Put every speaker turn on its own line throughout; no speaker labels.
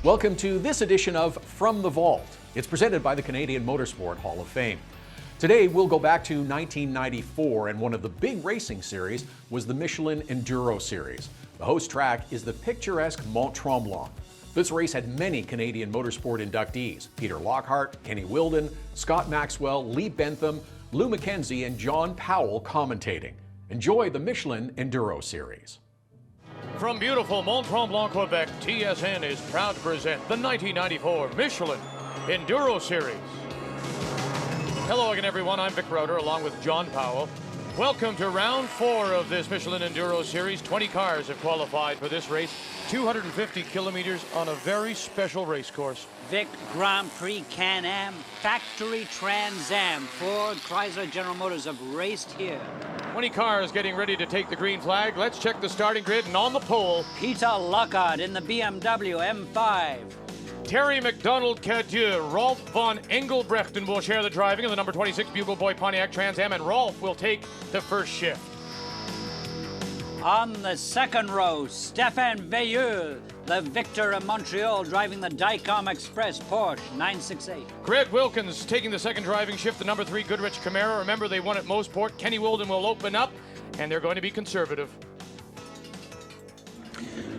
Welcome to this edition of From the Vault. It's presented by the Canadian Motorsport Hall of Fame. Today we'll go back to 1994, and one of the big racing series was the Michelin Enduro Series. The host track is the picturesque Mont Tremblant. This race had many Canadian motorsport inductees: Peter Lockhart, Kenny Wilden, Scott Maxwell, Lee Bentham, Lou Mackenzie, and John Powell commentating. Enjoy the Michelin Enduro Series.
From beautiful Mont Tremblant, Quebec, TSN is proud to present the 1994 Michelin Enduro Series. Hello again, everyone. I'm Vic Rauter along with John Powell. Welcome to round 4 of this Michelin Enduro Series. 20 cars have qualified for this race. 250 kilometers on a very special race course.
Vic, Grand Prix Can-Am, Factory Trans Am. Ford, Chrysler, General Motors have raced here.
20 cars getting ready to take the green flag. Let's check the starting grid, and on the pole,
Peter Lockhart in the BMW M5.
Terry McDonald-Cadieux, Rolf von Engelbrechten will share the driving of the number 26 Bugle Boy Pontiac Trans Am, and Rolf will take the first shift.
On the second row, Stéphane Veilleux, the victor of Montreal, driving the Dicom Express Porsche 968.
Greg Wilkins taking the second driving shift, the number 3 Goodrich Camaro. Remember, they won at Mosport. Kenny Wilden will open up, and they're going to be conservative.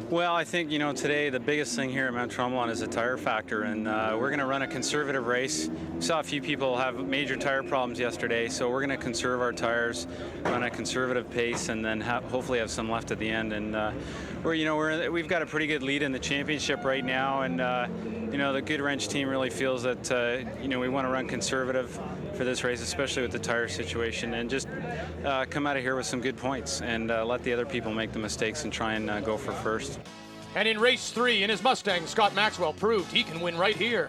Well, I think, today the biggest thing here at Mont Tremblant is the tire factor, and we're going to run a conservative race. We saw a few people have major tire problems yesterday, so we're going to conserve our tires, run a conservative pace, and then hopefully have some left at the end. And we've got a pretty good lead in the championship right now, and the Good Wrench team really feels that we want to run conservative for this race, especially with the tire situation, and just come out of here with some good points and let the other people make the mistakes and try and go for first.
And in race 3, in his Mustang, Scott Maxwell proved he can win right here.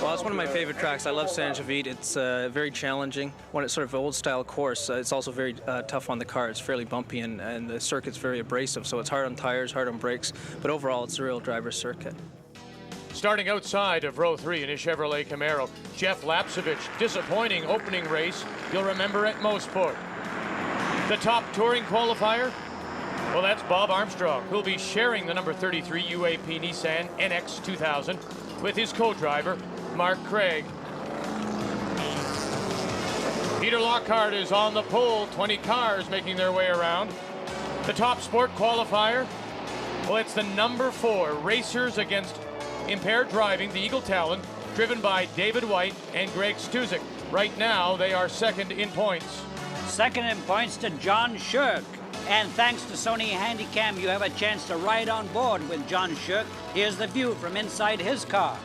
Well, it's one of my favorite tracks. I love Saint-Jovite. It's very challenging. When it's sort of an old-style course, it's also very tough on the car. It's fairly bumpy, and the circuit's very abrasive, so it's hard on tires, hard on brakes, but overall, it's a real driver's circuit.
Starting outside of row 3 in his Chevrolet Camaro, Jeff Lapsevich, disappointing opening race you'll remember at Mosport. The top touring qualifier, well, that's Bob Armstrong, who'll be sharing the number 33 UAP Nissan NX 2000 with his co-driver, Mark Craig. Peter Lockhart is on the pole, 20 cars making their way around. The top sport qualifier, well, it's the number 4 Racers Against Impaired Driving, the Eagle Talon, driven by David White and Greg Stuzik. Right now, they are second in points.
Second in points to John Shirk. And thanks to Sony Handycam, you have a chance to ride on board with John Shirk. Here's the view from inside his car.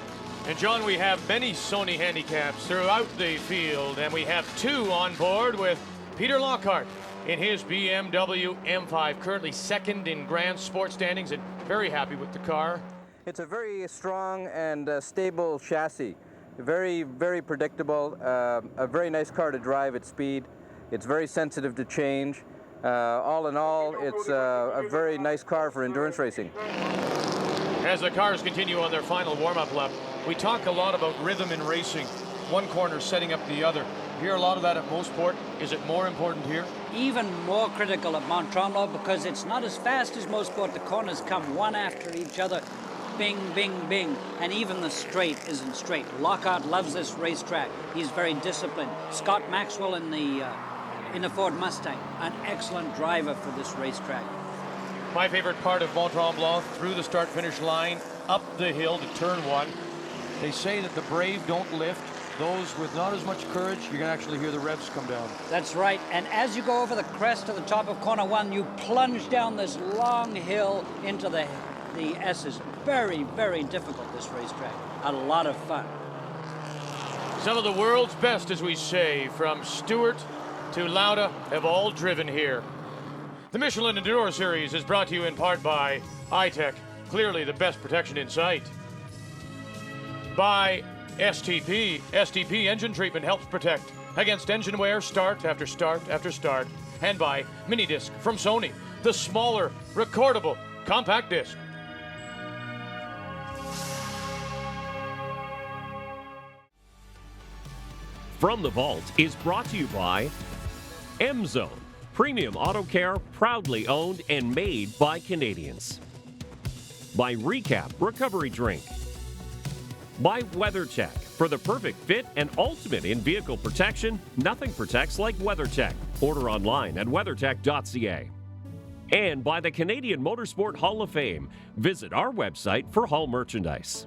And John, we have many Sony handicaps throughout the field, and we have 2 on board with Peter Lockhart in his BMW M5, currently second in Grand Sport standings, and very happy with the car.
It's a very strong and stable chassis. Very, very predictable. A very nice car to drive at speed. It's very sensitive to change. All in all, it's a very nice car for endurance racing.
As the cars continue on their final warm-up lap, we talk a lot about rhythm in racing. One corner setting up the other. You hear a lot of that at Mosport. Is it more important here?
Even more critical at Mont Tremblant because it's not as fast as Mosport. The corners come one after each other. Bing, bing, bing. And even the straight isn't straight. Lockhart loves this racetrack. He's very disciplined. Scott Maxwell in the Ford Mustang, an excellent driver for this racetrack.
My favorite part of Mont Tremblant, through the start-finish line, up the hill to turn 1. They say that the brave don't lift. Those with not as much courage, you can actually hear the revs come down.
That's right. And as you go over the crest to the top of corner 1, you plunge down this long hill into the S's. Very, very difficult, this racetrack. A lot of fun.
Some of the world's best, as we say, from Stewart to Lauda, have all driven here. The Michelin Enduro Series is brought to you in part by iTech, clearly the best protection in sight. By STP. STP engine treatment helps protect against engine wear start after start after start. And by Minidisc from Sony, the smaller, recordable compact disc.
From the Vault is brought to you by M-Zone, premium auto care, proudly owned and made by Canadians. By Recap Recovery Drink. By WeatherTech. For the perfect fit and ultimate in-vehicle protection, nothing protects like WeatherTech. Order online at weathertech.ca. And by the Canadian Motorsport Hall of Fame. Visit our website for Hall merchandise.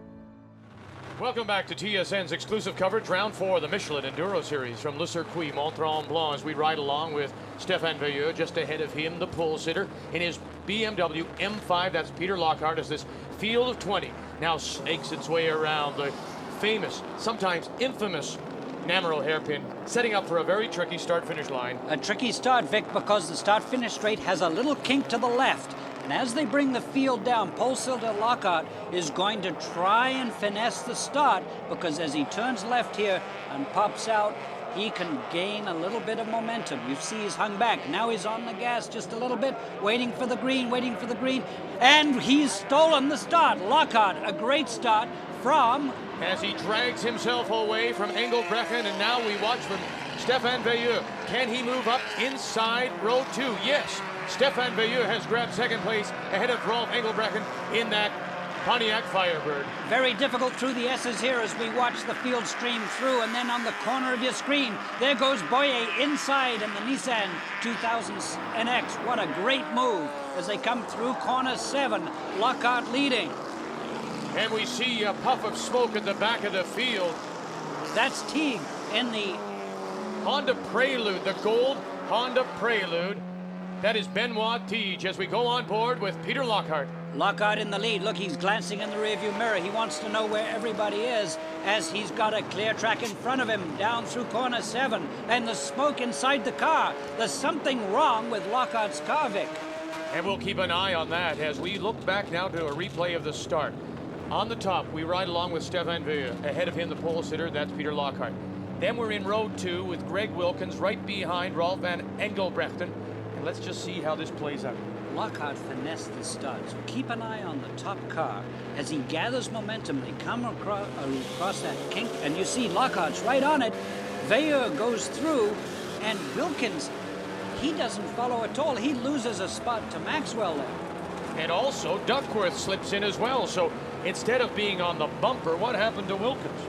Welcome back to TSN's exclusive coverage, round 4, the Michelin Enduro Series from Le Circuit Mont-Tremblant, as we ride along with Stéphane Veilleux. Just ahead of him, the pole sitter in his BMW M5. That's Peter Lockhart, as this field of 20 now snakes its way around the famous, sometimes infamous, Namaro hairpin, setting up for a very tricky start-finish line.
A tricky start, Vic, because the start-finish straight has a little kink to the left. And as they bring the field down, pole sitter Lockhart is going to try and finesse the start, because as he turns left here and pops out, he can gain a little bit of momentum. You see he's hung back. Now he's on the gas just a little bit, waiting for the green, and he's stolen the start. Lockhart, a great start from...
As he drags himself away from Engelbrecht, and now we watch from Stéphane Veilleux. Can he move up inside row 2? Yes. Stéphane Veilleux has grabbed second place ahead of Rolf Engelbrecht in that Pontiac Firebird.
Very difficult through the S's here as we watch the field stream through, and then on the corner of your screen, there goes Baie inside in the Nissan 2000 NX. What a great move as they come through corner 7, Lockhart leading.
And we see a puff of smoke at the back of the field.
That's Teague in the
Honda Prelude, the gold Honda Prelude. That is Benoit Teague as we go on board with Peter Lockhart.
Lockhart in the lead. Look, he's glancing in the rearview mirror. He wants to know where everybody is as he's got a clear track in front of him down through corner 7. And the smoke inside the car. There's something wrong with Lockhart's car, Vic.
And we'll keep an eye on that as we look back now to a replay of the start. On the top, we ride along with Stéphane Veilleux. Ahead of him, the pole sitter, that's Peter Lockhart. Then we're in row 2 with Greg Wilkins right behind Rolf van Engelbrecht. And let's just see how this plays out.
Lockhart finessed the start, so keep an eye on the top car. As he gathers momentum, they come across that kink, and you see Lockhart's right on it. Veilleux goes through, and Wilkins, he doesn't follow at all. He loses a spot to Maxwell there.
And also, Duckworth slips in as well. So instead of being on the bumper, what happened to Wilkins?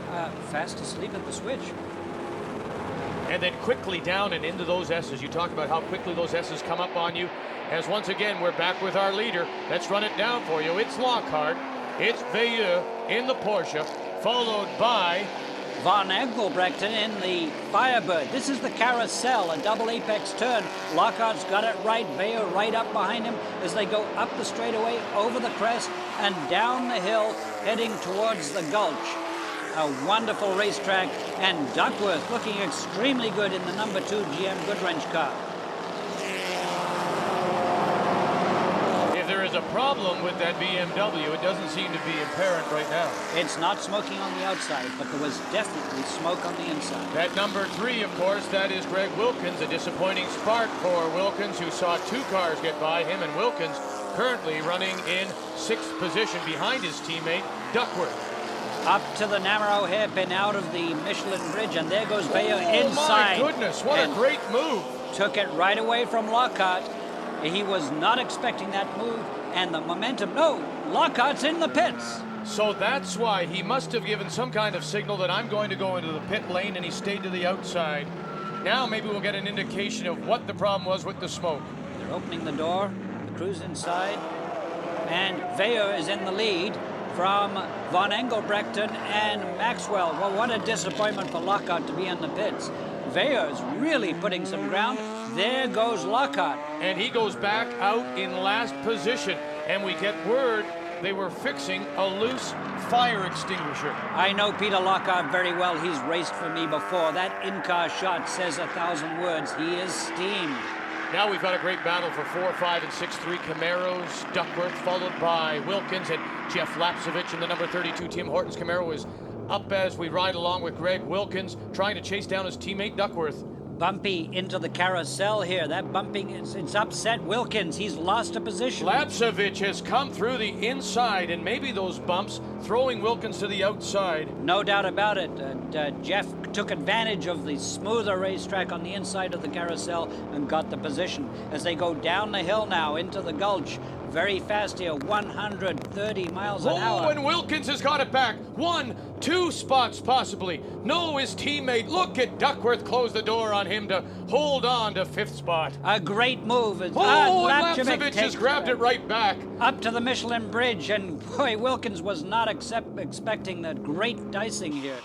Fast asleep at the switch.
And then quickly down and into those S's. You talk about how quickly those S's come up on you. As once again, we're back with our leader. Let's run it down for you. It's Lockhart. It's Veilleux in the Porsche, followed by
Van Engelbrecht in the Firebird. This is the carousel, a double apex turn. Lockhart's got it right. Veilleux right up behind him as they go up the straightaway, over the crest, and down the hill, heading towards the Gulch. A wonderful racetrack, and Duckworth looking extremely good in the number 2 GM Goodwrench car.
If there is a problem with that BMW, it doesn't seem to be apparent right now.
It's not smoking on the outside, but there was definitely smoke on the inside.
That number 3, of course, that is Greg Wilkins. A disappointing spark for Wilkins, who saw 2 cars get by him, and Wilkins currently running in 6th position behind his teammate, Duckworth.
Up to the Namaro hairpin out of the Michelin Bridge, and there goes Baie inside.
Oh my goodness, what a great move.
Took it right away from Lockhart. He was not expecting that move, and the momentum, no, Lockhart's in the pits.
So that's why he must have given some kind of signal that I'm going to go into the pit lane, and he stayed to the outside. Now maybe we'll get an indication of what the problem was with the smoke.
They're opening the door, the crew's inside, and Veilleux is in the lead from Van Engelbrecht and Maxwell. Well, what a disappointment for Lockhart to be in the pits. Veilleux is really putting some ground. There goes Lockhart.
And he goes back out in last position. And we get word they were fixing a loose fire extinguisher.
I know Peter Lockhart very well. He's raced for me before. That in-car shot says 1,000 words. He is steamed.
Now we've got a great battle for 4, 5, and 6-3 Camaros. Duckworth followed by Wilkins and Jeff Lapsevich in the number 32. Tim Hortons Camaro is up as we ride along with Greg Wilkins, trying to chase down his teammate Duckworth.
Bumpy into the carousel here. That bumping, it's upset Wilkins. He's lost a position.
Lapsevich has come through the inside, and maybe those bumps throwing Wilkins to the outside.
No doubt about it. Jeff took advantage of the smoother racetrack on the inside of the carousel and got the position. As they go down the hill now into the Gulch, very fast here, 130 miles an hour.
Oh, and Wilkins has got it back. 1, 2 spots possibly. No, his teammate. Look at Duckworth close the door on him to hold on to 5th spot.
A great move.
Oh, and Lapcevic just grabbed it right back.
Up to the Michelin Bridge, and boy, Wilkins was not expecting that great dicing here.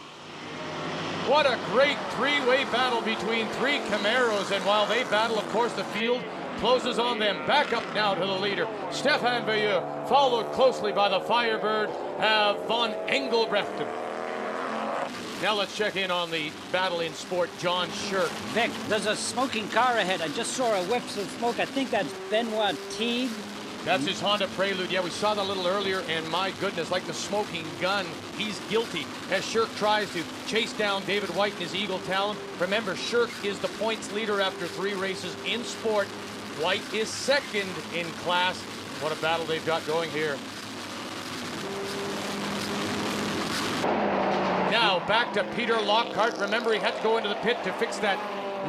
What a great three-way battle between 3 Camaros, and while they battle, of course, the field closes on them. Back up now to the leader, Stefan Baie, followed closely by the Firebird, von Engelbrechten. Now let's check in on the battle in sport, John Shirk.
Vic, there's a smoking car ahead. I just saw a whiff of smoke. I think that's Benoit Teague.
That's his Honda Prelude. Yeah, we saw that a little earlier, and my goodness, like the smoking gun, he's guilty as Shirk tries to chase down David White in his Eagle Talon. Remember, Shirk is the points leader after 3 races in sport. White is 2nd in class. What a battle they've got going here. Now back to Peter Lockhart. Remember, he had to go into the pit to fix that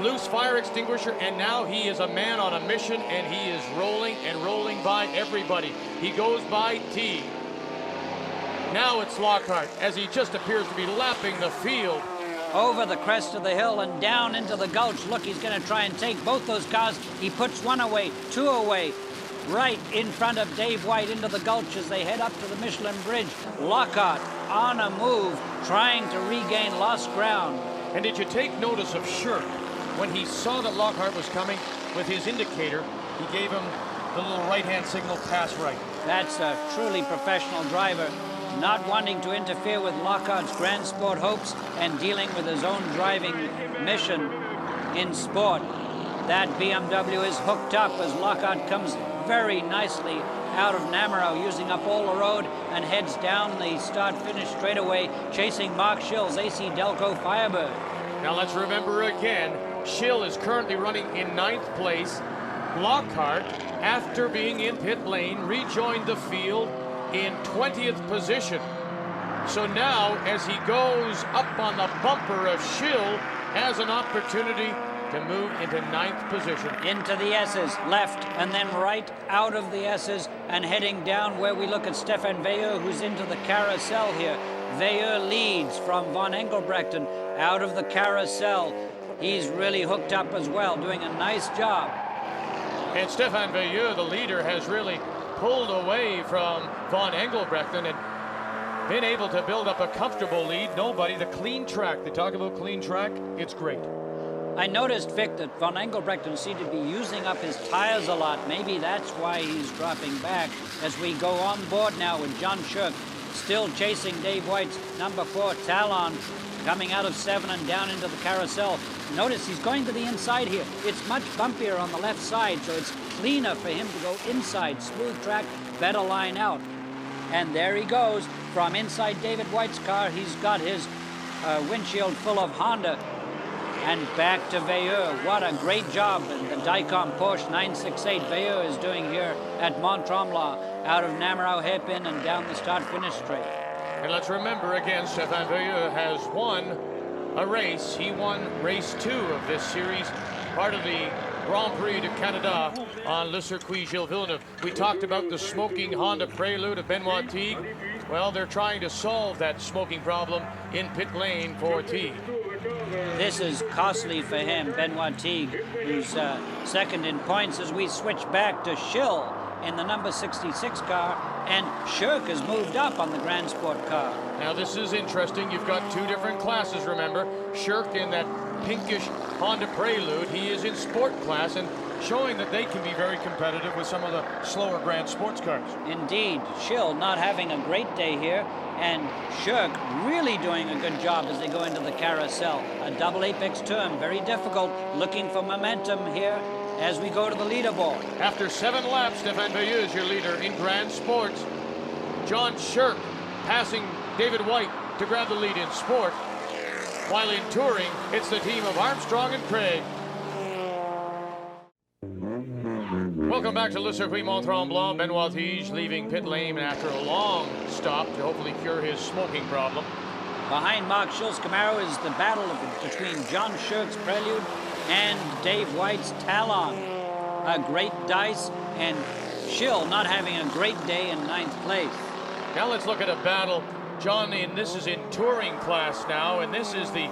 loose fire extinguisher, and now he is a man on a mission, and he is rolling and rolling by everybody. He goes by Teague. Now it's Lockhart as he just appears to be lapping the field.
Over the crest of the hill and down into the gulch. Look, he's going to try and take both those cars. He puts 1 away, 2 away, right in front of Dave White into the gulch as they head up to the Michelin Bridge. Lockhart on a move, trying to regain lost ground.
And did you take notice of Shirk? When he saw that Lockhart was coming with his indicator, he gave him the little right-hand signal, pass right.
That's a truly professional driver, not wanting to interfere with Lockhart's Grand Sport hopes and dealing with his own driving mission in sport. That BMW is hooked up as Lockhart comes very nicely out of Namaro, using up all the road and heads down the start-finish straightaway, chasing Mark Schill's AC Delco Firebird.
Now let's remember again, Schill is currently running in 9th place. Lockhart, after being in pit lane, rejoined the field in 20th position. So now, as he goes up on the bumper of Schill, has an opportunity to move into 9th position.
Into the S's, left and then right out of the S's and heading down where we look at Stefan Baie, who's into the carousel here. Baie leads from von Engelbrechten out of the carousel. He's really hooked up as well, doing a nice job.
And Stefan Baie, the leader, has really pulled away from von Engelbrechten and been able to build up a comfortable lead. Nobody, the clean track, they talk about clean track, it's great.
I noticed, Vic, that von Engelbrechten seemed to be using up his tires a lot. Maybe that's why he's dropping back as we go on board now with John Shirk still chasing Dave White's number 4 Talon, coming out of 7 and down into the carousel. Notice he's going to the inside here. It's much bumpier on the left side, so it's cleaner for him to go inside. Smooth track, better line out. And there he goes from inside David White's car. He's got his windshield full of Honda. And back to Baie. What a great job the Dicom Porsche 968 Baie is doing here at Mont Tremblant, out of Namaro hairpin and down the start-finish straight.
And let's remember again, Stefan Baie has won a race. He won race 2 of this series, part of the Grand Prix de Canada on Le Circuit Gilles Villeneuve. We talked about the smoking Honda Prelude of Benoit Teague. Well, they're trying to solve that smoking problem in pit lane for Teague.
This is costly for him, Benoit Teague, who's 2nd in points as we switch back to Schill in the number 66 car, and Shirk has moved up on the Grand Sport car.
Now this is interesting. You've got 2 different classes, remember. Shirk in that pinkish Honda Prelude. He is in sport class and showing that they can be very competitive with some of the slower Grand Sports cars.
Indeed, Schill not having a great day here, and Shirk really doing a good job as they go into the carousel. A double apex turn, very difficult, looking for momentum here as we go to the leaderboard.
After 7 laps, Stefan Baie is your leader in Grand Sports. John Shirk passing David White to grab the lead in sport. While in touring, it's the team of Armstrong and Craig. Welcome back to Le Circuit Mont Tremblant. Benoit Teague leaving pit lane after a long stop to hopefully cure his smoking problem.
Behind Mark Schill's Camaro is the battle between John Shirk's Prelude and Dave White's Talon. A great dice, and Schill not having a great day in 9th place.
Now let's look at a battle, John, this is in touring class now, and this is the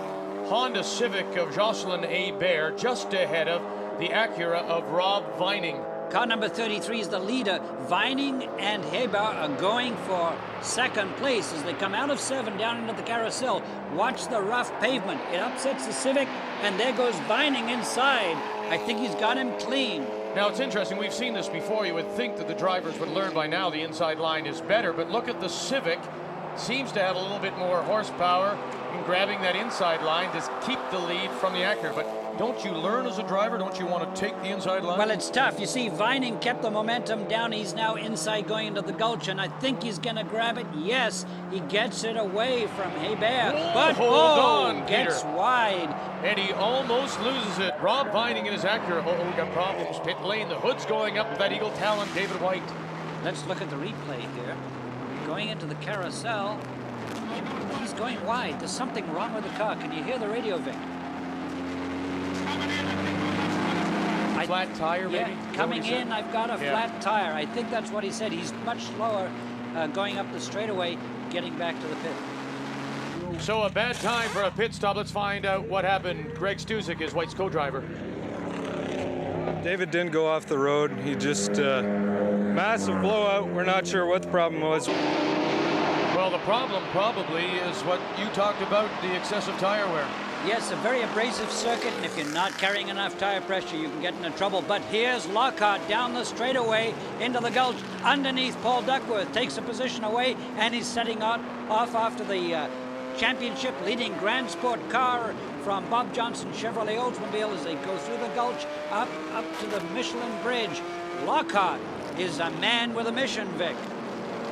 Honda Civic of Jocelyn A. Baie, just ahead of the Acura of Rob Vining.
Car number 33 is the leader. Vining and Heber are going for 2nd place as they come out of 7 down into the carousel. Watch the rough pavement. It upsets the Civic, and there goes Vining inside. I think he's got him clean.
Now, it's interesting. We've seen this before. You would think that the drivers would learn by now the inside line is better, but look at the Civic. Seems to have a little bit more horsepower in grabbing that inside line to keep the lead from the Acura. But don't you learn as a driver? Don't you want to take the inside line?
Well, it's tough. You see, Vining kept the momentum down. He's now inside going into the Gulch, and I think he's going to grab it. Yes, he gets it away from Hebert. But
hold on,
gets
Peter.
wide.
And he almost loses it. Rob Vining in his Acura. Oh, we got problems. Pit lane. The hood's going up. That Eagle Talon, David White.
Let's look at the replay here. Going into the carousel. He's going wide. There's something wrong with the car. Can you hear the radio, Vic?
Flat tire, maybe?
Yeah, coming in, I've got a flat tire. I think that's what he said. He's much slower going up the straightaway, getting back to the pit.
So a bad time for a pit stop. Let's find out what happened. Greg Stuzik is White's co-driver.
David didn't go off the road. He just, massive blowout. We're not sure what the problem was.
Well, the problem probably is what you talked about, the excessive tire wear.
Yes, a very abrasive circuit, and if you're not carrying enough tire pressure, you can get into trouble. But here's Lockhart down the straightaway into the Gulch underneath Paul Duckworth. Takes a position away, and he's setting off after the championship leading Grand Sport car from Bob Johnson Chevrolet Oldsmobile as they go through the Gulch up to the Michelin Bridge. Lockhart is a man with a mission, Vic.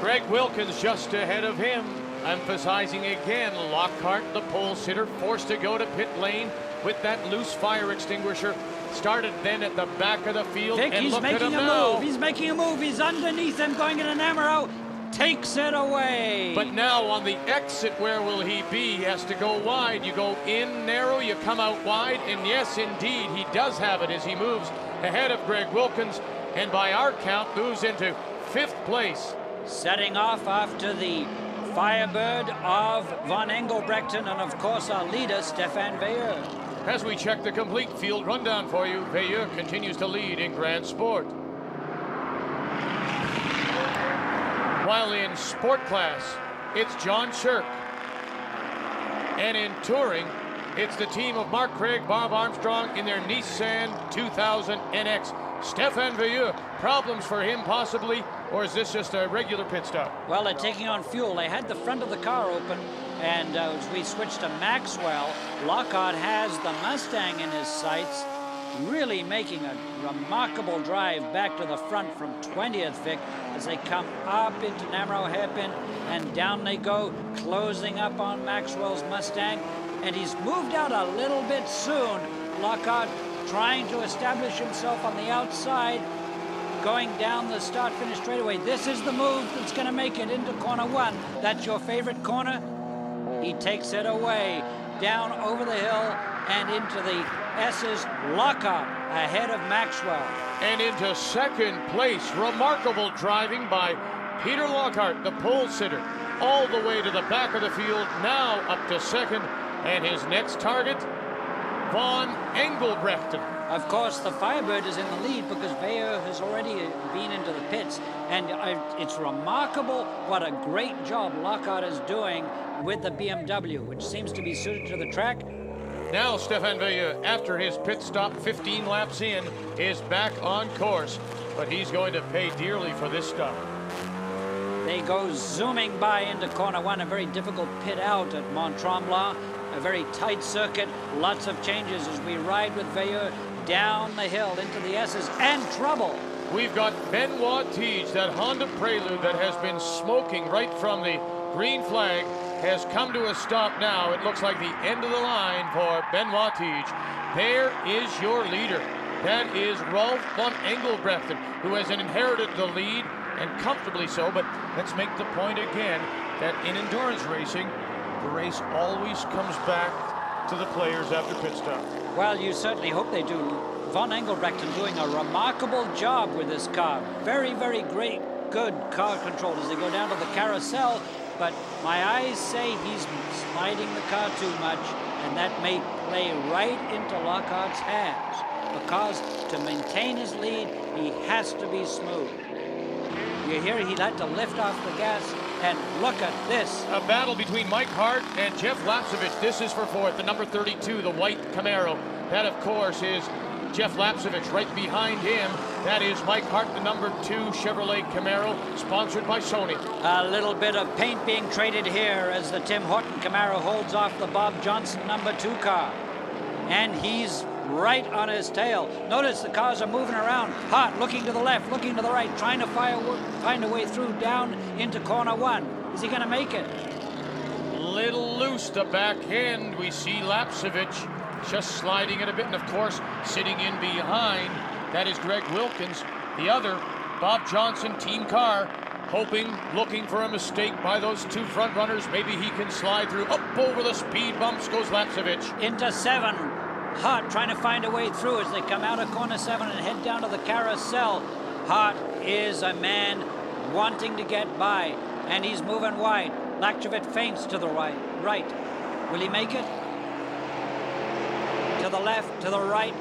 Greg Wilkins just ahead of him. Emphasizing again, Lockhart, the pole sitter, forced to go to pit lane with that loose fire extinguisher. Started then at the back of the field.
Vic,
and
he's
look at
making
him
a
now.
move. He's making a move. He's underneath him going into Namaro. Takes it away.
But now on the exit, where will he be? He has to go wide. You go in narrow, you come out wide. And yes, indeed, he does have it as he moves ahead of Greg Wilkins. And by our count, moves into 5th place.
Setting off after the Firebird of Von Engelbrechten and, of course, our leader, Stefan Veilleux.
As we check the complete field rundown for you, Veilleux continues to lead in Grand Sport. While in Sport class, it's John Shirk. And in Touring, it's the team of Mark Craig, Bob Armstrong in their Nissan 2000 NX. Stefan Veilleux, problems for him possibly, or is this just a regular pit stop?
Well, they're taking on fuel. They had the front of the car open, and as we switch to Maxwell, Lockhart has the Mustang in his sights, really making a remarkable drive back to the front from 20th, Vic, as they come up into Namaro Hairpin, and down they go, closing up on Maxwell's Mustang, and he's moved out a little bit soon. Lockhart trying to establish himself on the outside, going down the start-finish straightaway. This is the move that's going to make it into corner 1. That's your favorite corner. He takes it away, down over the hill and into the S's. Lockhart ahead of Maxwell.
And into 2nd place, remarkable driving by Peter Lockhart, the pole sitter, all the way to the back of the field, now up to 2nd, and his next target, Von Engelbrechten.
Of course, the Firebird is in the lead because Bayer has already been into the pits. And it's remarkable what a great job Lockhart is doing with the BMW, which seems to be suited to the track.
Now Stefan Veilleux, after his pit stop 15 laps in, is back on course. But he's going to pay dearly for this stop.
They go zooming by into corner 1, a very difficult pit out at Mont Tremblant. A very tight circuit, lots of changes as we ride with Veilleux down the hill into the S's and trouble.
We've got Benoit Tige, that Honda Prelude that has been smoking right from the green flag, has come to a stop now. It looks like the end of the line for Benoit Tige. There is your leader. That is Rolf von Engelbrechten, who has inherited the lead, and comfortably so. But let's make the point again that in endurance racing, the race always comes back to the players after pit stop.
Well, you certainly hope they do, von Engelbrechten doing a remarkable job with this car. Very, very great, good car control as they go down to the carousel, but my eyes say he's sliding the car too much, and that may play right into Lockhart's hands, because to maintain his lead, he has to be smooth. You hear he had to lift off the gas, and look at this.
A battle between Mike Hart and Jeff Lapsevich. This is for fourth, the number 32, the white Camaro. That, of course, is Jeff Lapsevich. Right behind him, that is Mike Hart, the number 2 Chevrolet Camaro, sponsored by Sony.
A little bit of paint being traded here as the Tim Horton Camaro holds off the Bob Johnson number 2 car. And he's right on his tail. Notice the cars are moving around. Hart looking to the left, looking to the right, trying to find a way through down into corner 1. Is he going to make it?
Little loose the back end. We see Lapsevich just sliding it a bit, and of course, sitting in behind, that is Greg Wilkins, the other Bob Johnson team car, hoping, looking for a mistake by those 2 front runners. Maybe he can slide through. Up over the speed bumps goes Lapsevich.
Into 7. Hart trying to find a way through as they come out of corner 7 and head down to the carousel. Hart is a man wanting to get by, and he's moving wide. Lapsevich feints to the right. Will he make it? To the left, to the right.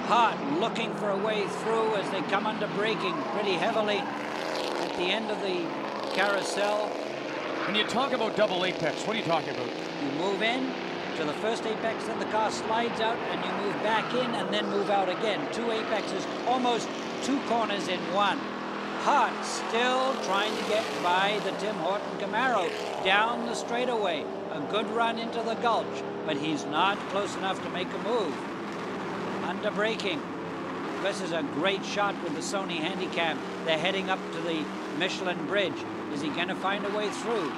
Hart looking for a way through as they come under braking pretty heavily at the end of the carousel.
When you talk about double apex, what are you talking about?
You move in to the first apex, then the car slides out, and you move back in and then move out again. 2 apexes, almost 2 corners in one. Hart still trying to get by the Tim Horton Camaro down the straightaway. A good run into the gulch, but he's not close enough to make a move. Under braking. This is a great shot with the Sony Handycam. They're heading up to the Michelin Bridge. Is he going to find a way through?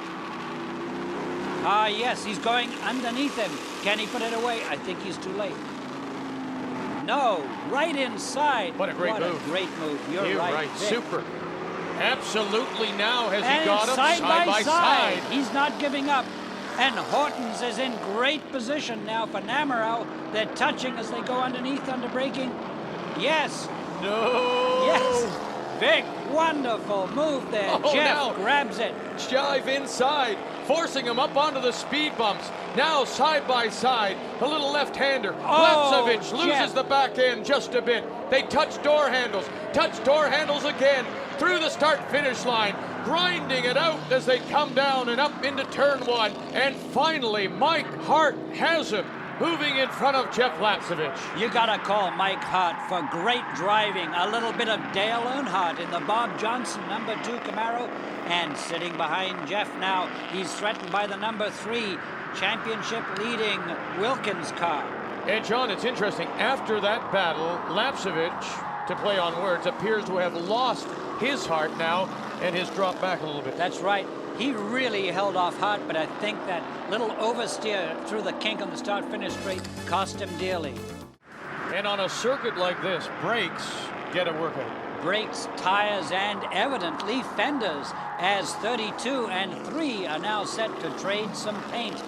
Ah, yes, he's going underneath him. Can he put it away? I think he's too late. No, right inside.
What a great move.
What a great move. You're right. Vic.
Super. Absolutely now has
and
he got him
side by
side.
He's not giving up. And Hortons is in great position now for Namarau. They're touching as they go underneath under braking. Yes.
No.
Yes. Vic, wonderful move there.
Oh,
Jeff
now
grabs it.
Jive inside, forcing him up onto the speed bumps. Now side by side, the little left-hander.
Oh,
Lapsevich loses
Jeff.
the back end just a bit. They touch door handles again, through the start-finish line, grinding it out as they come down and up into turn 1. And finally, Mike Hart has him, moving in front of Jeff Lapsevich.
You gotta call Mike Hart for great driving. A little bit of Dale Earnhardt in the Bob Johnson number 2 Camaro. And sitting behind Jeff now, he's threatened by the number 3 championship leading Wilkins car.
And John, it's interesting. After that battle, Lapsevich, to play on words, appears to have lost his heart now and has dropped back a little bit.
That's right. He really held off Hart, but I think that little oversteer through the kink on the start-finish straight cost him dearly.
And on a circuit like this, brakes get a workout.
Brakes, tires, and evidently fenders, as 32 and 3 are now set to trade some paint.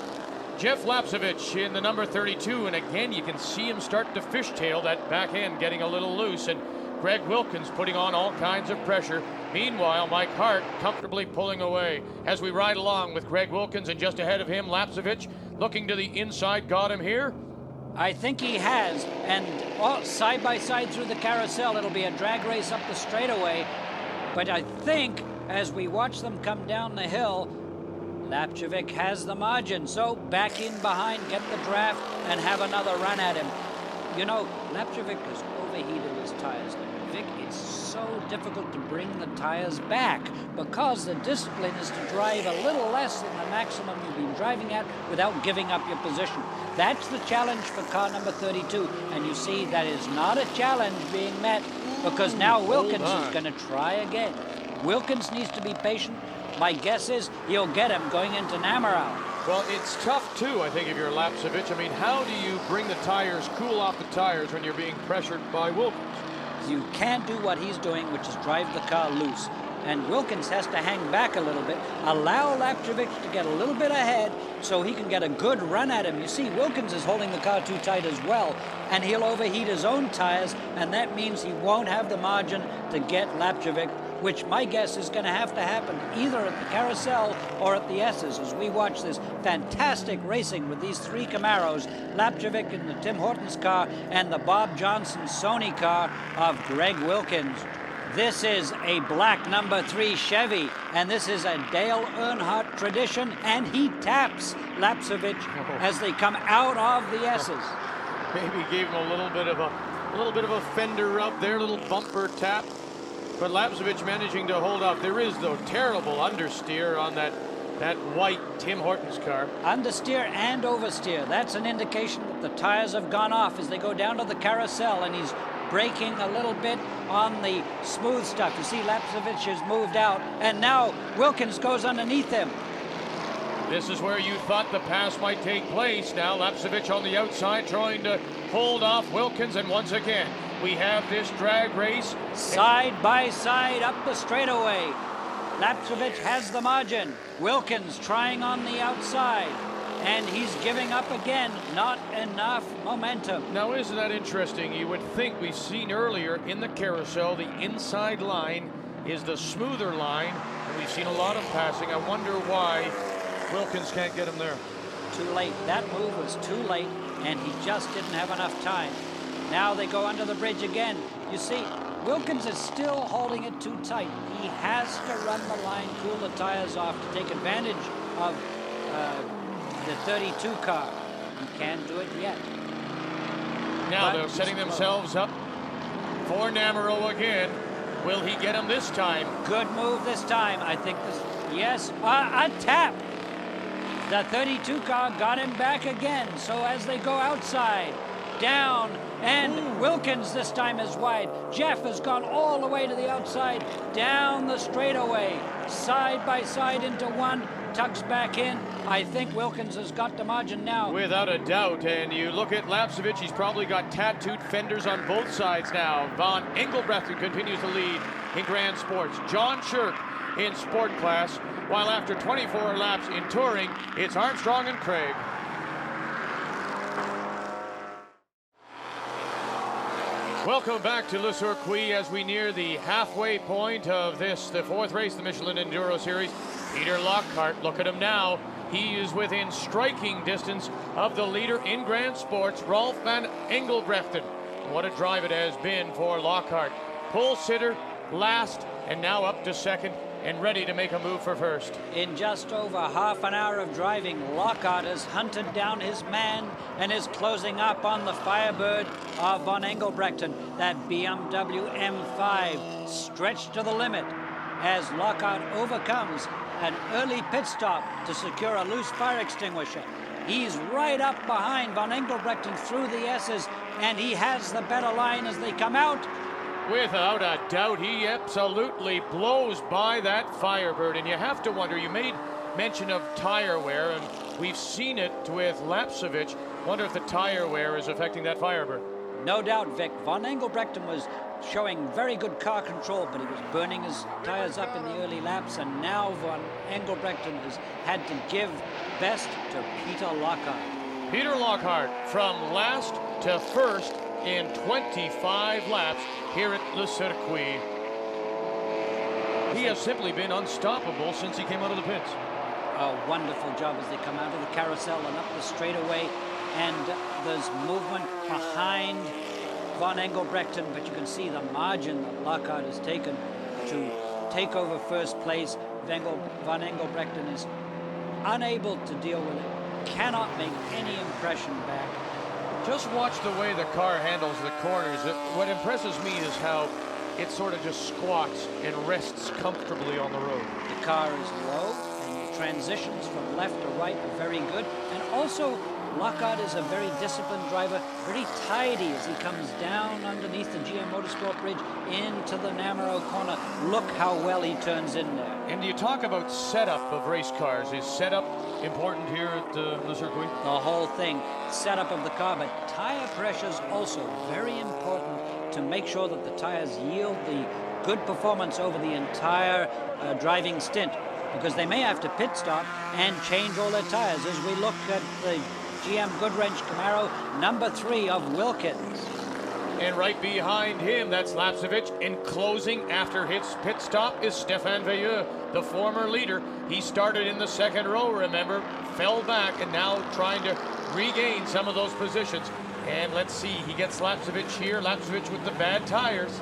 Jeff Lapsevich in the number 32, and again you can see him start to fishtail, that back end getting a little loose, and Greg Wilkins putting on all kinds of pressure. Meanwhile, Mike Hart comfortably pulling away as we ride along with Greg Wilkins, and just ahead of him, Lapsevich looking to the inside. Got him here?
I think he has, and side by side through the carousel, it'll be a drag race up the straightaway. But I think as we watch them come down the hill, Lapsevich has the margin. So back in behind, get the draft, and have another run at him. You know, Lapsevich has overheated his tires. Vic, it's so difficult to bring the tires back because the discipline is to drive a little less than the maximum you've been driving at without giving up your position. That's the challenge for car number 32, and you see that is not a challenge being met because now Wilkins is going to try again. Wilkins needs to be patient. My guess is he'll get him going into Namarau.
Well, it's tough too, I think, if you're Lapsevich. I mean, how do you bring the tires, cool off the tires when you're being pressured by Wilkins?
You can't do what he's doing, which is drive the car loose. And Wilkins has to hang back a little bit, allow Lapsevich to get a little bit ahead so he can get a good run at him. You see, Wilkins is holding the car too tight as well, and he'll overheat his own tires, and that means he won't have the margin to get Lapcevic, which my guess is going to happen either at the Carousel or at the S's as we watch this fantastic racing with these three Camaros, Lapcevic in the Tim Hortons car and the Bob Johnson Sony car of Greg Wilkins. This is a black number 3 Chevy, and this is a Dale Earnhardt tradition, and he taps Lapcevic as they come out of the S's.
Maybe gave him a little bit of a fender rub there, a little bumper tap. But Lapcevic managing to hold off. There is, though, terrible understeer on that white Tim Hortons car.
Understeer and oversteer. That's an indication that the tires have gone off as they go down to the Carousel, and he's braking a little bit on the smooth stuff. You see Lapcevic has moved out, and now Wilkins goes underneath him.
This is where you thought the pass might take place. Now Lapcevic on the outside trying to hold off Wilkins, and once again we have this drag race.
Side by side up the straightaway. Lapcevic has the margin. Wilkins trying on the outside, and he's giving up again. Not enough momentum.
Now isn't that interesting? You would think we've seen earlier in the Carousel the inside line is the smoother line, and we've seen a lot of passing. I wonder why Wilkins can't get him there.
Too late. That move was too late, and he just didn't have enough time. Now they go under the bridge again. You see, Wilkins is still holding it too tight. He has to run the line, cool the tires off to take advantage of the 32 car. He can't do it yet.
Now they're setting themselves up for Namaro again. Will he get him this time?
Good move this time. I think this, yes, a tap. The 32 car got him back again. So as they go outside, down, and Wilkins this time is wide. Jeff has gone all the way to the outside, down the straightaway, side by side into one, tucks back in. I think Wilkins has got the margin now.
Without a doubt, and you look at Lapcevic, he's probably got tattooed fenders on both sides now. Von Engelbrecht continues to lead in Grand Sports. John Shirk in Sport Class, while after 24 laps in Touring, it's Armstrong and Craig. Welcome back to Le Circuit as we near the halfway point of this, the fourth race of the Michelin Enduro Series. Peter Lockhart, look at him now. He is within striking distance of the leader in Grand Sports, Rolf van Engelbrechten. What a drive it has been for Lockhart. Pole sitter, last, and now up to second and ready to make a move for first.
In just over half an hour of driving, Lockhart has hunted down his man and is closing up on the Firebird of Von Engelbrechten. That BMW M5 stretched to the limit as Lockhart overcomes an early pit stop to secure a loose fire extinguisher. He's right up behind Von Engelbrechten through the S's, and he has the better line as they come out.
Without a doubt, he absolutely blows by that Firebird. And you have to wonder, you made mention of tire wear, and we've seen it with Lapcevic. Wonder if the tire wear is affecting that Firebird.
No doubt, Vic. Von Engelbrechten was showing very good car control, but he was burning his tires up in the early laps, and now Von Engelbrechten has had to give best to Peter Lockhart.
Peter Lockhart from last to first in 25 laps here at Le Circuit. He has simply been unstoppable since he came out of the pits.
A wonderful job as they come out of the Carousel and up the straightaway, and there's movement behind Von Engelbrechten, but you can see the margin that Lockhart has taken to take over first place. Von Engelbrechten is unable to deal with it, cannot make any impression back.
Just watch the way the car handles the corners. What impresses me is how it sort of just squats and rests comfortably on the road.
The car is low, and the transitions from left to right are very good. And also, Lockhart is a very disciplined driver, very tidy as he comes down underneath the GM Motorsport Bridge into the Namaro corner. Look how well he turns in there.
And you talk about setup of race cars. Is setup important here at Le Circuit?
The whole thing, setup of the car, but tire pressure is also very important to make sure that the tires yield the good performance over the entire driving stint. because they may have to pit stop and change all their tires as we look at the GM Goodwrench Camaro number 3 of Wilkins.
And right behind him, that's Lapsevich. In closing after his pit stop is Stéphane Veilleux, the former leader. He started in the second row, remember, fell back, and now trying to regain some of those positions. And let's see, he gets Lapsevich here. Lapsevich with the bad tires.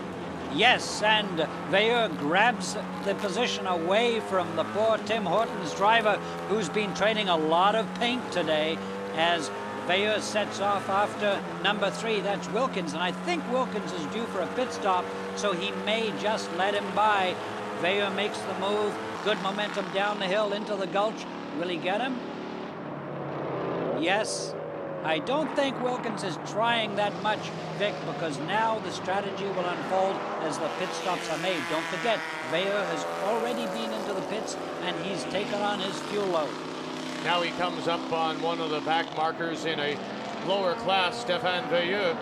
Yes, and Veilleux grabs the position away from the poor Tim Hortons driver, who's been trading a lot of paint today, as Veilleux sets off after number 3, that's Wilkins, and I think Wilkins is due for a pit stop, so he may just let him by. Veilleux makes the move, good momentum down the hill into the gulch. Will he get him? Yes. I don't think Wilkins is trying that much, Vic, because now the strategy will unfold as the pit stops are made. Don't forget, Veilleux has already been into the pits, and he's taken on his fuel load.
Now he comes up on one of the back markers in a lower class. Stéphane Veilleux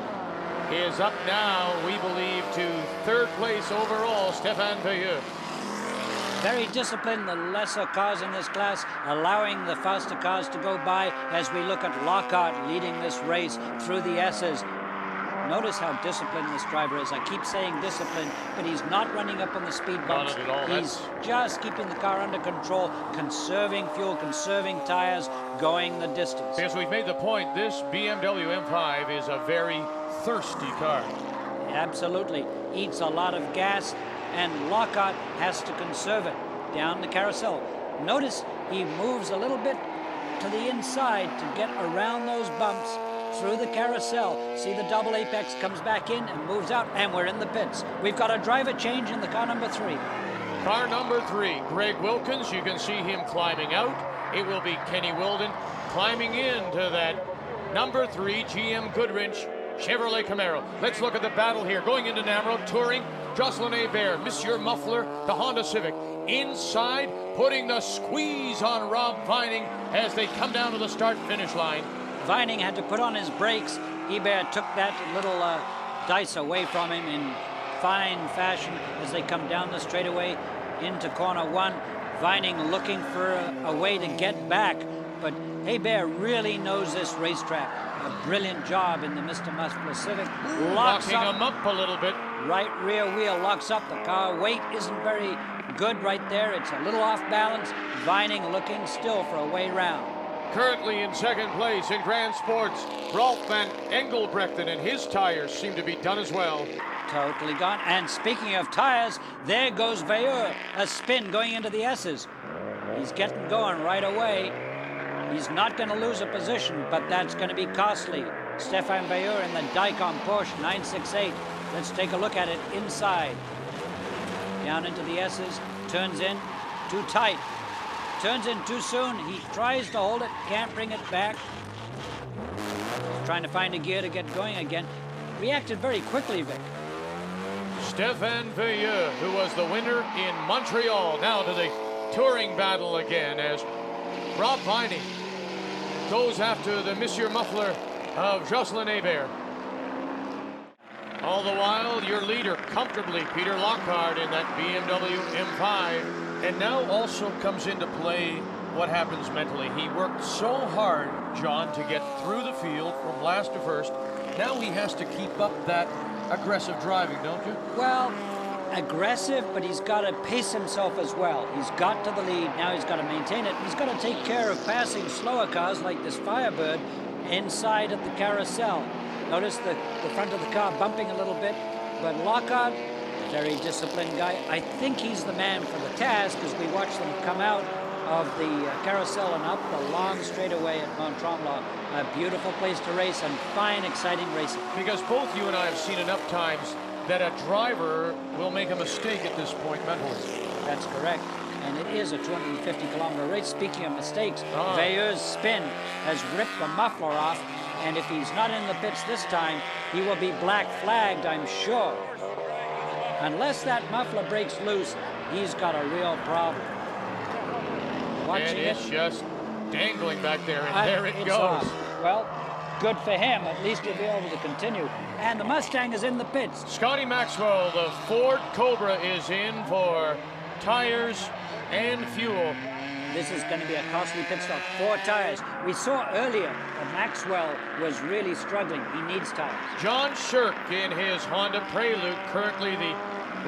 is up now, we believe, to 3rd place overall. Stéphane Veilleux.
Very disciplined, the lesser cars in this class, allowing the faster cars to go by as we look at Lockhart leading this race through the S's. Notice how disciplined this driver is. I keep saying disciplined, but he's not running up on the speed bumps.
Not at all.
He's just keeping the car under control, conserving fuel, conserving tires, going the distance.
Because we've made the point, this BMW M5 is a very thirsty car.
Absolutely. Eats a lot of gas, and Lockhart has to conserve it down the carousel. Notice he moves a little bit to the inside to get around those bumps through the carousel. See, the double apex comes back in and moves out, and we're in the pits. We've got a driver change in the car number 3.
Car number 3, Greg Wilkins. You can see him climbing out. It will be Kenny Wilden climbing into that number 3 GM Goodwrench Chevrolet Camaro. Let's look at the battle here. Going into Namro, touring Jocelyn Hebert, Monsieur Muffler, the Honda Civic. Inside, putting the squeeze on Rob Vining as they come down to the start-finish line.
Vining had to put on his brakes. Hebert took that little dice away from him in fine fashion as they come down the straightaway into corner 1. Vining looking for a way to get back, but Hebert really knows this racetrack. A brilliant job in the Mr. Muffler Civic.
Locking him up a little bit.
Right rear wheel locks up. The car weight isn't very good right there. It's a little off balance. Vining looking still for a way round.
Currently in 2nd place in Grand Sports, Rolf van Engelbrechten, and his tires seem to be done as well.
Totally gone. And speaking of tires, there goes Veilleux. A spin going into the S's. He's getting going right away. He's not going to lose a position, but that's going to be costly. Stéphane Veilleux in the Dicom Porsche 968. Let's take a look at it inside. Down into the S's, turns in, too tight. Turns in too soon. He tries to hold it, can't bring it back. He's trying to find a gear to get going again. Reacted very quickly, Vic.
Stéphane Veilleux, who was the winner in Montreal, now to the touring battle again as Rob Vining goes after the Monsieur Muffler of Jocelyn Hebert. All the while, your leader comfortably, Peter Lockhart, in that BMW M5. And now also comes into play what happens mentally. He worked so hard, John, to get through the field from last to first. Now he has to keep up that aggressive driving, don't you?
Well, aggressive, but he's got to pace himself as well. He's got to the lead. Now he's got to maintain it. He's got to take care of passing slower cars like this Firebird inside at the carousel. Notice the front of the car bumping a little bit, but Lockhart, very disciplined guy. I think he's the man for the task as we watch them come out of the carousel and up the long straightaway at Mont Tremblant. A beautiful place to race and fine, exciting racing.
Because both you and I have seen enough times that a driver will make a mistake at this point mentally.
That's correct. And it is a 250-kilometer race. Speaking of mistakes, Veilleux's spin has ripped the muffler off, and if he's not in the pits this time, he will be black flagged, I'm sure. Unless that muffler breaks loose, he's got a real problem. Watching
and it's just dangling back there, and there it goes.
Off. Well, good for him. At least he'll be able to continue. And the Mustang is in the pits.
Scotty Maxwell, the Ford Cobra, is in for tires and fuel.
This is going to be a costly pit stop. 4 tires. We saw earlier that Maxwell was really struggling. He needs tires.
John Shirk in his Honda Prelude, currently the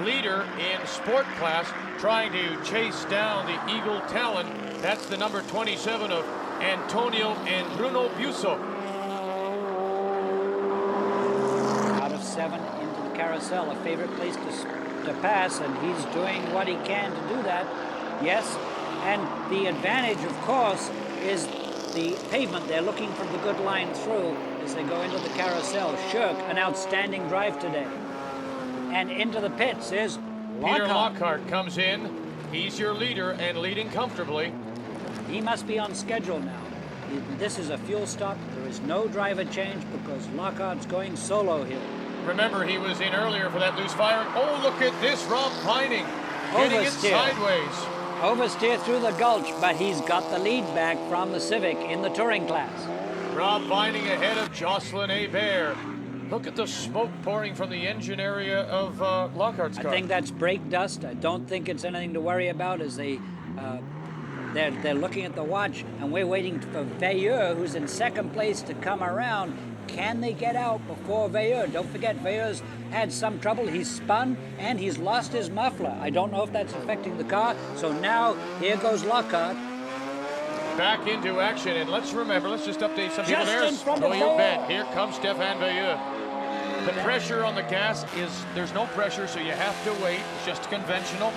leader in sport class, trying to chase down the Eagle Talon. That's the number 27 of Antonio and Bruno Busso.
Out of 7 into the carousel, a favorite place to pass, and he's doing what he can to do that. Yes, and the advantage, of course, is the pavement. They're looking for the good line through as they go into the carousel. Shirk, an outstanding drive today. And into the pits is Lockhart.
Peter Lockhart comes in. He's your leader and leading comfortably.
He must be on schedule now. This is a fuel stop. There is no driver change because Lockhart's going solo here.
Remember, he was in earlier for that loose fire. Oh, look at this, Rob Vining getting it sideways.
Oversteer through the gulch, but he's got the lead back from the Civic in the touring class.
Rob Vining ahead of Jocelyn Hebert. Look at the smoke pouring from the engine area of Lockhart's car.
I think that's brake dust. I don't think it's anything to worry about as they're looking at the watch, and we're waiting for Baie, who's in second place, to come around. Can they get out before Baie? Don't forget, Baie's had some trouble. He's spun, and he's lost his muffler. I don't know if that's affecting the car. So now, here goes Lockhart.
Back into action, and let's just update some people there.
In front of
you bet. Here comes Stefan Baie. The pressure on the gas there's no pressure, so you have to wait. It's just conventional.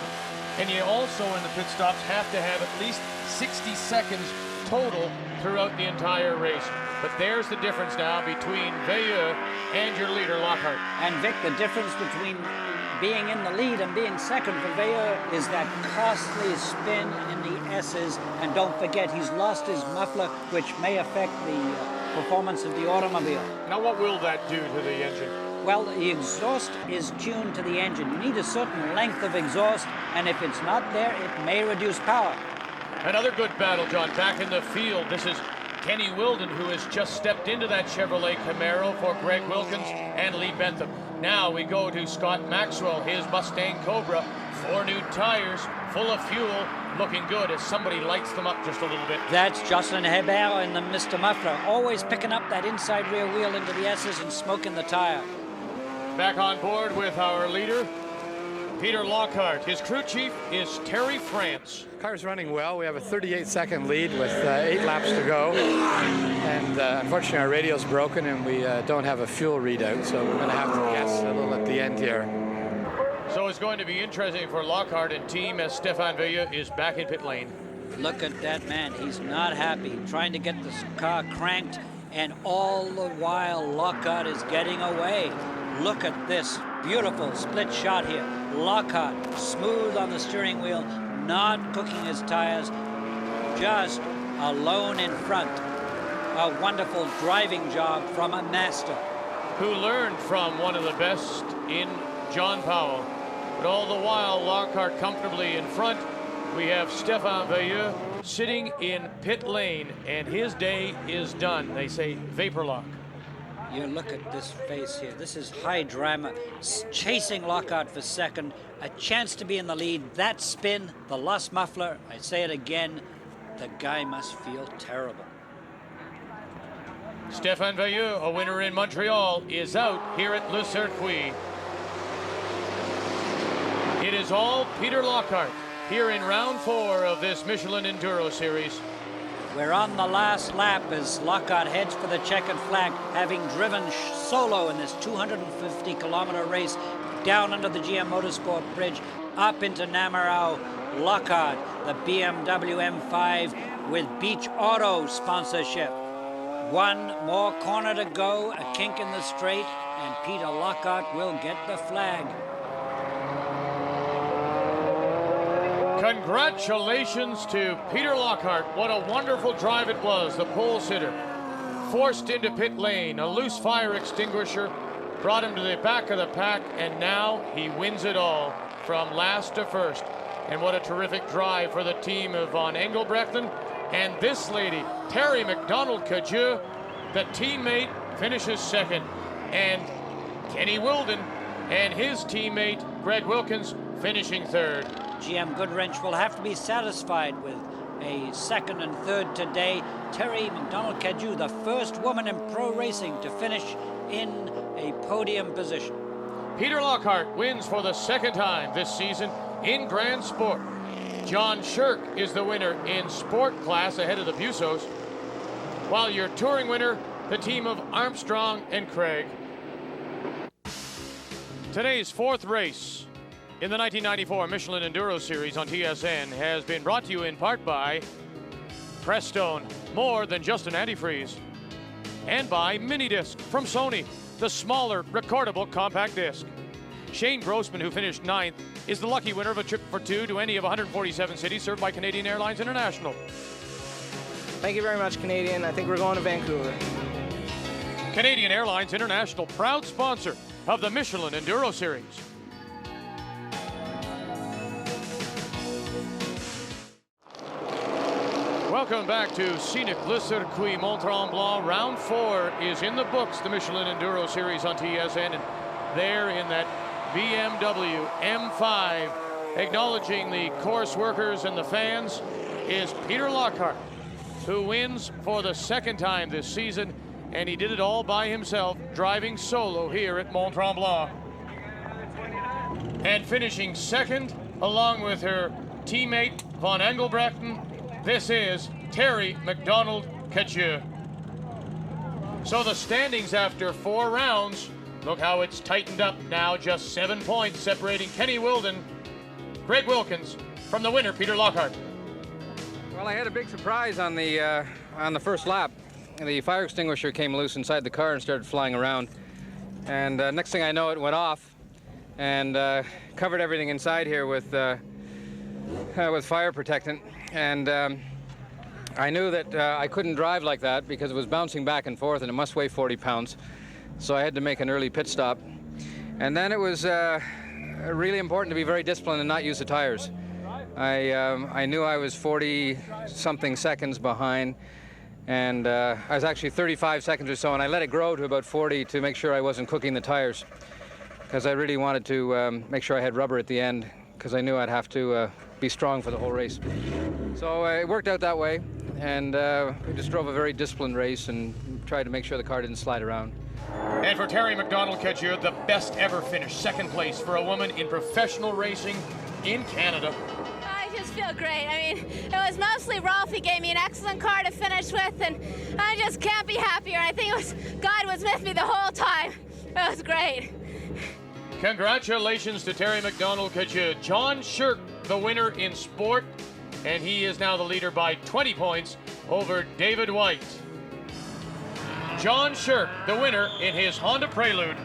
And you also, in the pit stops, have to have at least 60 seconds total throughout the entire race. But there's the difference now between Baie and your leader, Lockhart.
And Vic, the difference between being in the lead and being second for Baie is that costly spin in the S's. And don't forget, he's lost his muffler, which may affect the performance of the automobile.
Now, what will that do to the engine?
Well, the exhaust is tuned to the engine. You need a certain length of exhaust, and if it's not there, it may reduce power.
Another good battle, John, back in the field. This is Kenny Wilden, who has just stepped into that Chevrolet Camaro for Greg Wilkins and Lee Bentham. Now we go to Scott Maxwell, his Mustang Cobra. 4 new tires, full of fuel, looking good as somebody lights them up just a little bit.
That's Jocelyn Hebert in the Mr. Muffler, always picking up that inside rear wheel into the S's and smoking the tire.
Back on board with our leader, Peter Lockhart. His crew chief is Terry France.
Car's running well. We have a 38-second lead with 8 laps to go. And unfortunately, our radio's broken and we don't have a fuel readout, so we're going to have to guess a little at the end here.
So it's going to be interesting for Lockhart and team as Stefan Baie is back in pit lane.
Look at that man. He's not happy, trying to get this car cranked, and all the while Lockhart is getting away. Look at this beautiful split shot here. Lockhart, smooth on the steering wheel, not cooking his tires, just alone in front. A wonderful driving job from a master.
Who learned from one of the best in John Powell. But all the while, Lockhart comfortably in front. We have Stefan Baie sitting in pit lane, and his day is done. They say vapor lock.
You look at this face here. This is high drama. Chasing Lockhart for second. A chance to be in the lead. That spin, the lost muffler. I say it again. The guy must feel terrible.
Stefan Baie, a winner in Montreal, is out here at Le Circuit. It is all Peter Lockhart here in round 4 of this Michelin Enduro Series.
We're on the last lap as Lockhart heads for the checkered flag, having driven solo in this 250-kilometer race down under the GM Motorsport Bridge, up into Namarau. Lockhart, the BMW M5 with Beach Auto sponsorship. One more corner to go, a kink in the straight, and Peter Lockhart will get the flag.
Congratulations to Peter Lockhart. What a wonderful drive it was. The pole sitter forced into pit lane. A loose fire extinguisher brought him to the back of the pack, and now he wins it all from last to first. And what a terrific drive for the team of Von Engelbrechten. And this lady, Terry McDonald-Cadieux, the teammate, finishes second. And Kenny Wilden and his teammate, Greg Wilkins, finishing third.
GM Goodwrench will have to be satisfied with a second and third today. Terry McDonald-Cadieux, the first woman in pro racing to finish in a podium position.
Peter Lockhart wins for the second time this season in Grand Sport. John Shirk is the winner in Sport class ahead of the Busos, while your touring winner, the team of Armstrong and Craig. Today's fourth race in the 1994 Michelin Enduro Series on TSN has been brought to you in part by Prestone, more than just an antifreeze, and by Minidisc from Sony, the smaller recordable compact disc. Shane Grossman, who finished 9th, is the lucky winner of a trip for two to any of 147 cities served by Canadian Airlines International.
Thank you very much, Canadian. I think we're going to Vancouver.
Canadian Airlines International, proud sponsor of the Michelin Enduro Series. Welcome back to Scenic Le Circuit Mont-Tremblant. Round 4 is in the books, the Michelin Enduro Series on TSN. And there in that BMW M5, acknowledging the course workers and the fans, is Peter Lockhart, who wins for the second time this season. And he did it all by himself, driving solo here at Mont-Tremblant. And finishing second, along with her teammate Von Engelbrechten, this is Terry McDonald-Cadieux. So the standings after 4 rounds, look how it's tightened up now, just 7 points separating Kenny Wilden, Greg Wilkins, from the winner, Peter Lockhart.
Well, I had a big surprise on the first lap. The fire extinguisher came loose inside the car and started flying around. And next thing I know, it went off and covered everything inside here with fire protectant. And I knew that I couldn't drive like that because it was bouncing back and forth and it must weigh 40 pounds. So I had to make an early pit stop. And then it was really important to be very disciplined and not use the tires. I knew I was 40-something seconds behind. And I was actually 35 seconds or so, and I let it grow to about 40 to make sure I wasn't cooking the tires, because I really wanted to make sure I had rubber at the end, because I knew I'd have to be strong for the whole race. So it worked out that way, and we just drove a very disciplined race and tried to make sure the car didn't slide around.
And for Terry McDonald-Cadieux, the best ever finish, second place for a woman in professional racing in Canada.
I just feel great. I mean, it was mostly Rolf. He gave me an excellent car to finish with, and I just can't be happier. I think God was with me the whole time. It was great.
Congratulations to Terry McDonald-Cadieux. John Shirk, the winner in Sport, and he is now the leader by 20 points over David White. John Shirk, the winner in his Honda Prelude.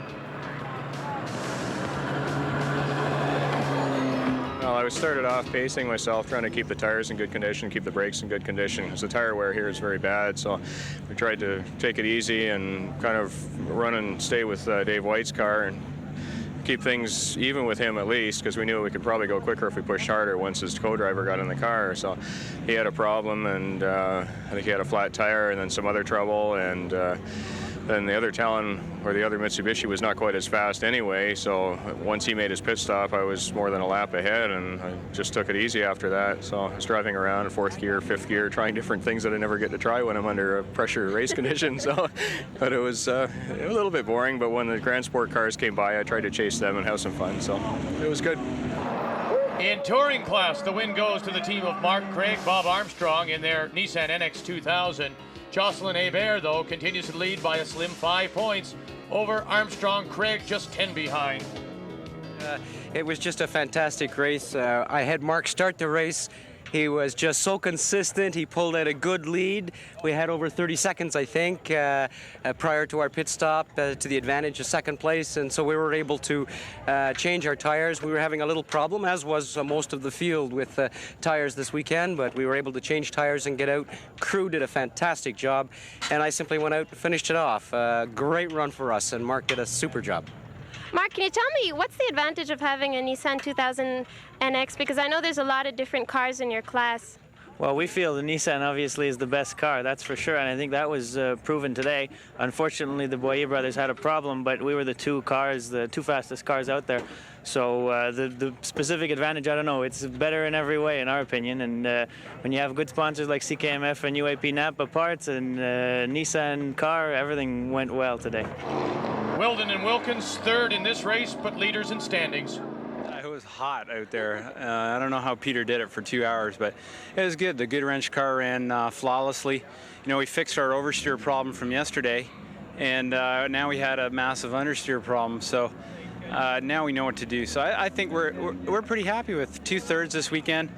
Well, I started off pacing myself, trying to keep the tires in good condition, keep the brakes in good condition, because the tire wear here is very bad. So we tried to take it easy and kind of run and stay with Dave White's car and keep things even with him at least, because we knew we could probably go quicker if we pushed harder once his co-driver got in the car. So he had a problem, and I think he had a flat tire and then some other trouble, and then the other Talon, or the other Mitsubishi, was not quite as fast anyway, so once he made his pit stop, I was more than a lap ahead, and I just took it easy after that. So I was driving around in 4th gear, 5th gear, trying different things that I never get to try when I'm under pressure race conditions. So, but it was a little bit boring, but when the Grand Sport cars came by, I tried to chase them and have some fun, so it was good.
In touring class, the win goes to the team of Mark Craig, Bob Armstrong in their Nissan NX 2000. Jocelyn Hebert, though, continues to lead by a slim 5 points over Armstrong. Craig just 10 behind.
It was just a fantastic race. I had Mark start the race. He was just so consistent. He pulled out a good lead. We had over 30 seconds, I think, prior to our pit stop to the advantage of second place. And so we were able to change our tires. We were having a little problem, as was most of the field with tires this weekend, but we were able to change tires and get out. Crew did a fantastic job, and I simply went out and finished it off. Great run for us, and Mark did a super job.
Mark, can you tell me what's the advantage of having a Nissan 2000 NX? Because I know there's a lot of different cars in your class.
Well, we feel the Nissan obviously is the best car, that's for sure, and I think that was proven today. Unfortunately, the Baie brothers had a problem, but we were the two fastest cars out there. So the specific advantage, I don't know, it's better in every way in our opinion, and when you have good sponsors like CKMF and UAP Napa parts and Nissan car, everything went well today.
Weldon and Wilkins third in this race, but leaders in standings.
It was hot out there. I don't know how Peter did it for 2 hours, but it was good. The good wrench car ran flawlessly. You know, we fixed our oversteer problem from yesterday, and now we had a massive understeer problem. So now we know what to do. So I think we're pretty happy with 2/3 this weekend.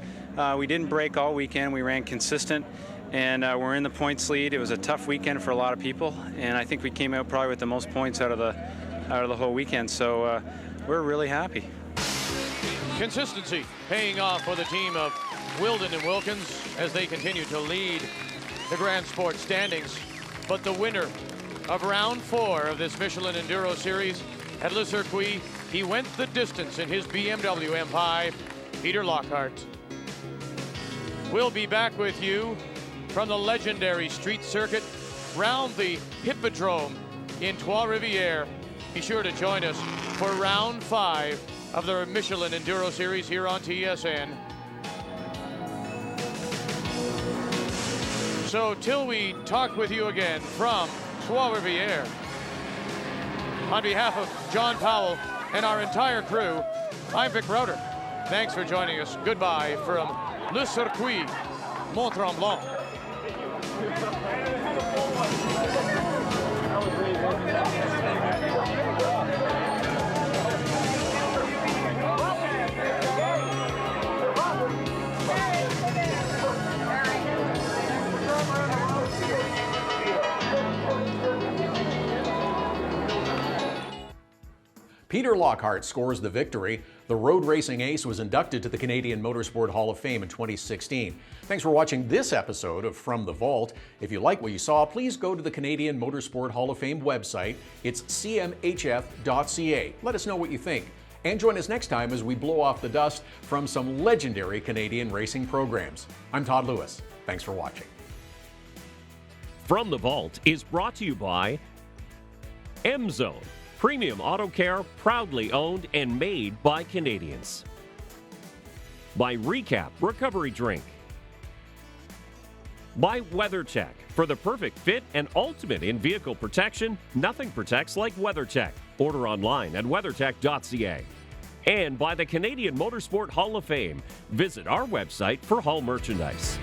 We didn't break all weekend. We ran consistent, and we're in the points lead. It was a tough weekend for a lot of people, and I think we came out probably with the most points out of the whole weekend. So we're really happy.
Consistency paying off for the team of Weldon and Wilkins as they continue to lead the Grand Sport standings. But the winner of round 4 of this Michelin Enduro Series at Le Circuit, he went the distance in his BMW M5, Peter Lockhart. We'll be back with you from the legendary street circuit round the Hippodrome in Trois-Rivières. Be sure to join us for round 5 of the Michelin Enduro Series here on TSN. So till we talk with you again from Trois-Rivières, on behalf of John Powell and our entire crew, I'm Vic Rauter. Thanks for joining us. Goodbye from Le Circuit, Mont-Tremblant.
Peter Lockhart scores the victory. The road racing ace was inducted to the Canadian Motorsport Hall of Fame in 2016. Thanks for watching this episode of From the Vault. If you like what you saw, please go to the Canadian Motorsport Hall of Fame website. It's cmhf.ca. Let us know what you think. And join us next time as we blow off the dust from some legendary Canadian racing programs. I'm Todd Lewis. Thanks for watching.
From the Vault is brought to you by M-Zone. Premium auto care, proudly owned and made by Canadians. By Recap Recovery Drink. By WeatherTech. For the perfect fit and ultimate in vehicle protection, nothing protects like WeatherTech. Order online at weathertech.ca. And by the Canadian Motorsport Hall of Fame. Visit our website for Hall merchandise.